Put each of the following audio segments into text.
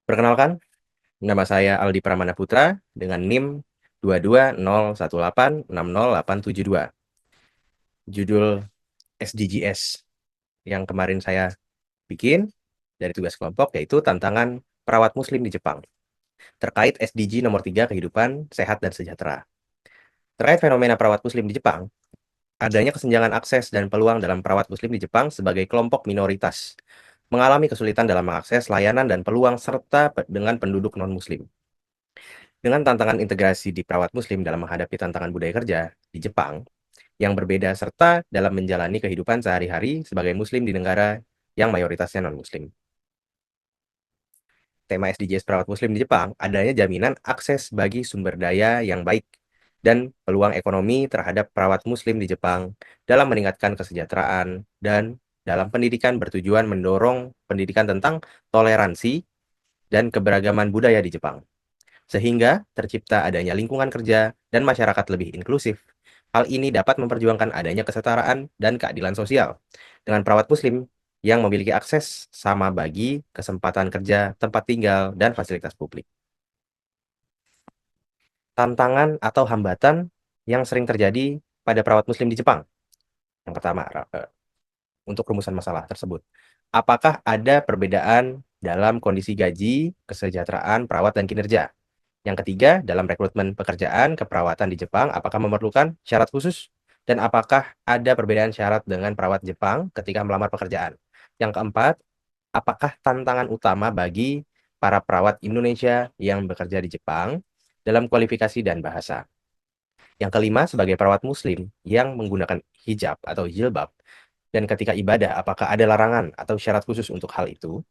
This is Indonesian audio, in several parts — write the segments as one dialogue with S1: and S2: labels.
S1: Perkenalkan, nama saya Aldi Pramana Putra dengan NIM 2201860872. Judul SDGs yang kemarin saya bikin dari tugas kelompok yaitu tantangan perawat muslim di Jepang terkait SDG nomor 3 kehidupan sehat dan sejahtera. Terkait fenomena perawat muslim di Jepang, adanya kesenjangan akses dan peluang dalam perawat muslim di Jepang sebagai kelompok minoritas mengalami kesulitan dalam mengakses layanan dan peluang serta dengan penduduk non-muslim. Dengan tantangan integrasi di perawat muslim dalam menghadapi tantangan budaya kerja di Jepang yang berbeda serta dalam menjalani kehidupan sehari-hari sebagai muslim di negara yang mayoritasnya non-muslim. Tema SDGs perawat muslim di Jepang adanya jaminan akses bagi sumber daya yang baik dan peluang ekonomi terhadap perawat muslim di Jepang dalam meningkatkan kesejahteraan dan dalam pendidikan bertujuan mendorong pendidikan tentang toleransi dan keberagaman budaya di Jepang, sehingga tercipta adanya lingkungan kerja dan masyarakat lebih inklusif. Hal ini dapat memperjuangkan adanya kesetaraan dan keadilan sosial dengan perawat muslim yang memiliki akses sama bagi kesempatan kerja, tempat tinggal, dan fasilitas publik. Tantangan atau hambatan yang sering terjadi pada perawat muslim di Jepang. Yang pertama, untuk rumusan masalah tersebut. Apakah ada perbedaan dalam kondisi gaji, kesejahteraan, perawat, dan kinerja? Yang ketiga, dalam rekrutmen pekerjaan keperawatan di Jepang, apakah memerlukan syarat khusus? Dan apakah ada perbedaan syarat dengan perawat Jepang ketika melamar pekerjaan? Yang keempat, apakah tantangan utama bagi para perawat Indonesia yang bekerja di Jepang dalam kualifikasi dan bahasa? Yang kelima, sebagai perawat Muslim yang menggunakan hijab atau jilbab, dan ketika ibadah, apakah ada larangan atau syarat khusus untuk hal itu?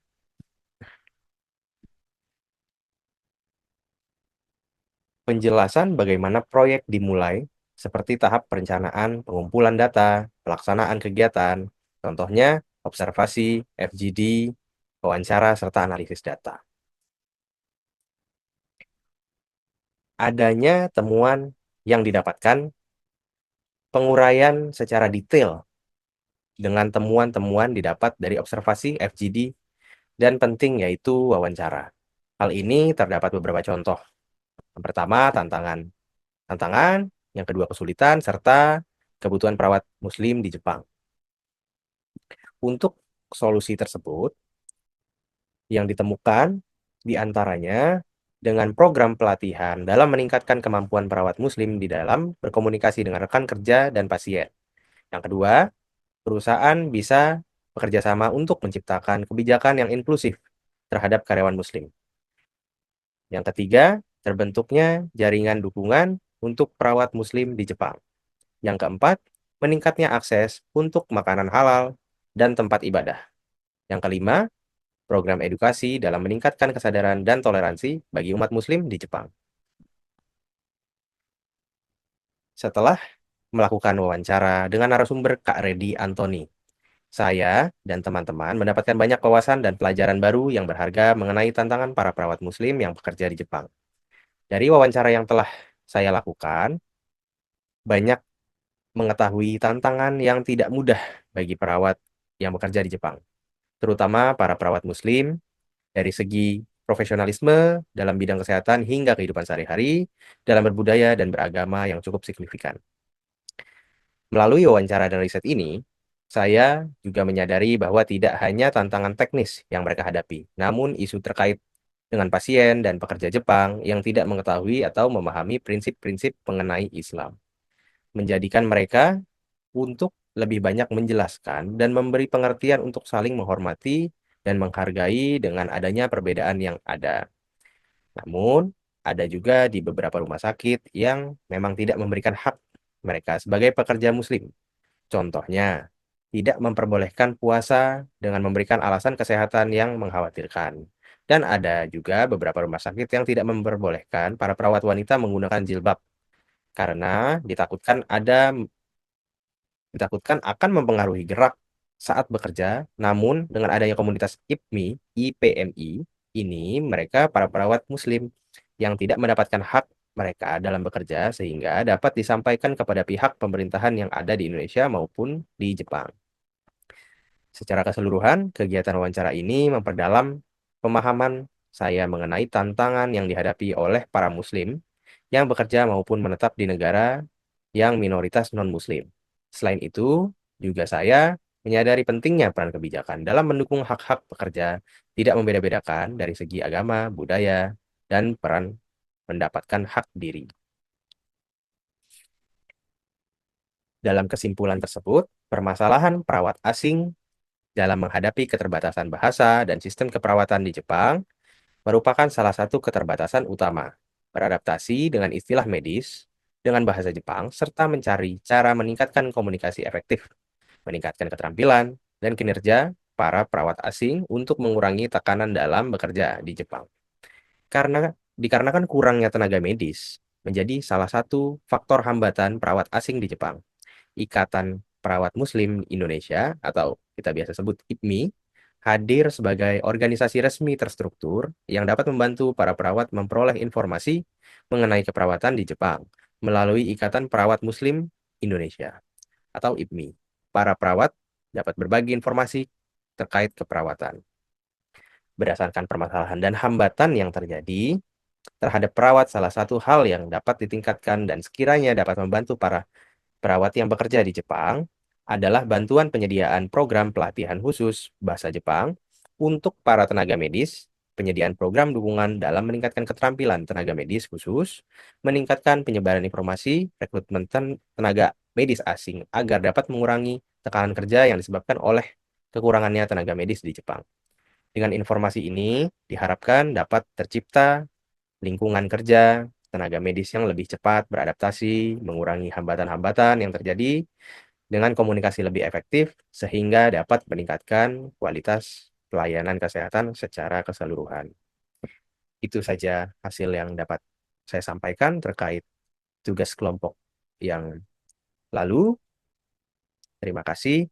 S1: Penjelasan bagaimana proyek dimulai, seperti tahap perencanaan, pengumpulan data, pelaksanaan kegiatan, contohnya observasi, FGD, wawancara, serta analisis data. Adanya temuan yang didapatkan, penguraian secara detail dengan temuan-temuan didapat dari observasi, FGD, dan penting yaitu wawancara. Hal ini terdapat beberapa contoh. Yang pertama, tantangan, yang kedua kesulitan, serta kebutuhan perawat muslim di Jepang. Untuk solusi tersebut, yang ditemukan diantaranya dengan program pelatihan dalam meningkatkan kemampuan perawat muslim di dalam berkomunikasi dengan rekan kerja dan pasien. Yang kedua, perusahaan bisa bekerja sama untuk menciptakan kebijakan yang inklusif terhadap karyawan muslim. Yang ketiga, terbentuknya jaringan dukungan untuk perawat muslim di Jepang. Yang keempat, meningkatnya akses untuk makanan halal dan tempat ibadah. Yang kelima, program edukasi dalam meningkatkan kesadaran dan toleransi bagi umat muslim di Jepang. Setelah melakukan wawancara dengan narasumber Kak Redi Antoni, saya dan teman-teman mendapatkan banyak wawasan dan pelajaran baru yang berharga mengenai tantangan para perawat muslim yang bekerja di Jepang. Dari wawancara yang telah saya lakukan, banyak mengetahui tantangan yang tidak mudah bagi perawat yang bekerja di Jepang, terutama para perawat muslim dari segi profesionalisme dalam bidang kesehatan hingga kehidupan sehari-hari dalam berbudaya dan beragama yang cukup signifikan. Melalui wawancara dan riset ini, saya juga menyadari bahwa tidak hanya tantangan teknis yang mereka hadapi, namun isu terkait dengan pasien dan pekerja Jepang yang tidak mengetahui atau memahami prinsip-prinsip mengenai Islam, menjadikan mereka untuk lebih banyak menjelaskan dan memberi pengertian untuk saling menghormati dan menghargai dengan adanya perbedaan yang ada. Namun, ada juga di beberapa rumah sakit yang memang tidak memberikan hak mereka sebagai pekerja muslim. Contohnya, tidak memperbolehkan puasa dengan memberikan alasan kesehatan yang mengkhawatirkan. Dan ada juga beberapa rumah sakit yang tidak memperbolehkan para perawat wanita menggunakan jilbab karena ditakutkan akan mempengaruhi gerak saat bekerja. Namun, dengan adanya komunitas IPMI, ini mereka para perawat muslim yang tidak mendapatkan hak mereka dalam bekerja sehingga dapat disampaikan kepada pihak pemerintahan yang ada di Indonesia maupun di Jepang. Secara keseluruhan, kegiatan wawancara ini memperdalam pemahaman saya mengenai tantangan yang dihadapi oleh para Muslim yang bekerja maupun menetap di negara yang minoritas non-Muslim. Selain itu, juga saya menyadari pentingnya peran kebijakan dalam mendukung hak-hak pekerja tidak membeda-bedakan dari segi agama, budaya, dan peran mendapatkan hak diri. Dalam kesimpulan tersebut, permasalahan perawat asing dalam menghadapi keterbatasan bahasa dan sistem keperawatan di Jepang merupakan salah satu keterbatasan utama. Beradaptasi dengan istilah medis dengan bahasa Jepang serta mencari cara meningkatkan komunikasi efektif, meningkatkan keterampilan dan kinerja para perawat asing untuk mengurangi tekanan dalam bekerja di Jepang. Karena dikarenakan kurangnya tenaga medis menjadi salah satu faktor hambatan perawat asing di Jepang. Ikatan Perawat Muslim Indonesia atau kita biasa sebut IPMI hadir sebagai organisasi resmi terstruktur yang dapat membantu para perawat memperoleh informasi mengenai keperawatan di Jepang melalui Ikatan Perawat Muslim Indonesia atau IPMI. Para perawat dapat berbagi informasi terkait keperawatan. Berdasarkan permasalahan dan hambatan yang terjadi terhadap perawat, salah satu hal yang dapat ditingkatkan dan sekiranya dapat membantu para perawat yang bekerja di Jepang adalah bantuan penyediaan program pelatihan khusus bahasa Jepang untuk para tenaga medis, penyediaan program dukungan dalam meningkatkan keterampilan tenaga medis khusus, meningkatkan penyebaran informasi, rekrutmen tenaga medis asing agar dapat mengurangi tekanan kerja yang disebabkan oleh kekurangannya tenaga medis di Jepang. Dengan informasi ini diharapkan dapat tercipta lingkungan kerja tenaga medis yang lebih cepat beradaptasi, mengurangi hambatan-hambatan yang terjadi dengan komunikasi lebih efektif sehingga dapat meningkatkan kualitas pelayanan kesehatan secara keseluruhan. Itu saja hasil yang dapat saya sampaikan terkait tugas kelompok yang lalu. Terima kasih.